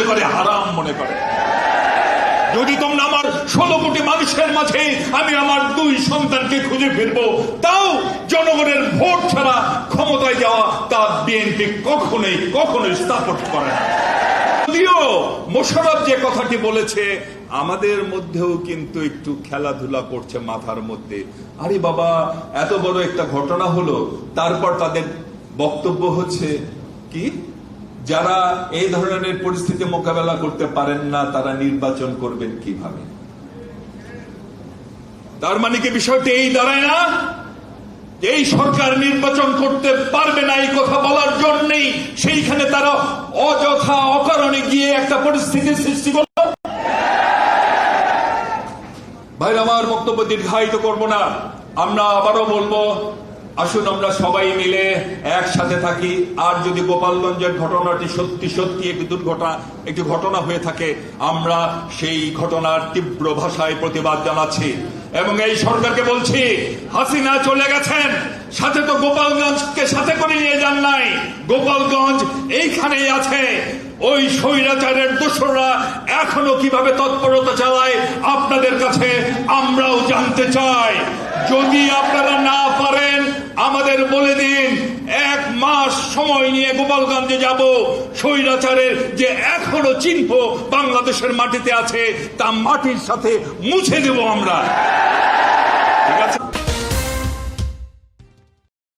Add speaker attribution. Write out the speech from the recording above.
Speaker 1: করে, হারাম মনে করে। যদি তোমরা আমার 16 কোটি মানুষের মাঝে আমি আমার 2 সন্তানকে খুঁজে ফিরবো, তাও জনগণের ভোট ছাড়া ক্ষমতায় যাওয়া তা বিএনপি কখনোই সাপোর্ট করে না। যদিও মোশাররফ যে কথাটি বলেছে, আমাদের মধ্যেও কিন্তু একটু খেলাধুলা করছে মাথার মধ্যে। আরে বাবা, এত বড় একটা ঘটনা হলো, তারপর তাদের বক্তব্য হচ্ছে কি, যারা এই ধরনের পরিস্থিতি মোকাবেলা করতে পারেন না তারা নির্বাচন করবেন কিভাবে? তার মানে কি বিষয়টি এই দাঁড়ায় না এই সরকার নির্বাচন করতে পারবে না এই কথা বলার জন্যই সেইখানে তারা অযথা অকারণে গিয়ে একটা পরিস্থিতির সৃষ্টি করল? ভাই, আমার বক্তব্য দীর্ঘায়িত করব না। আমরা আবারও বলবো, আসুন আমরা সবাই মিলে একসাথে থাকি। আর যদি গোপালগঞ্জের ঘটনাটি সত্যি একটি ঘটনা হয়ে থাকে, আমরা সেই ঘটনার তীব্র ভাষায় প্রতিবাদ জানাচ্ছি এবং এই সরকারকে বলছি, হাসিনা চলে গেছেন, সাথে তো গোপালগঞ্জকে সাথে করে নিয়ে যান নাই। গোপালগঞ্জ এইখানেই আছে। ওই স্বৈরাচারের দোসররা এখনো কিভাবে তৎপরতা চালায় আপনাদের কাছে আমরাও জানতে চাই। যদি আপনারা না পারেন আমাদের বলে দিন, 1 মাস সময় নিয়ে গোপালগঞ্জে যাব। স্বৈরাচারের যে এখনো চিহ্ন বাংলাদেশের মাটিতে আছে তা মাটির সাথে মুছে দেব আমরা।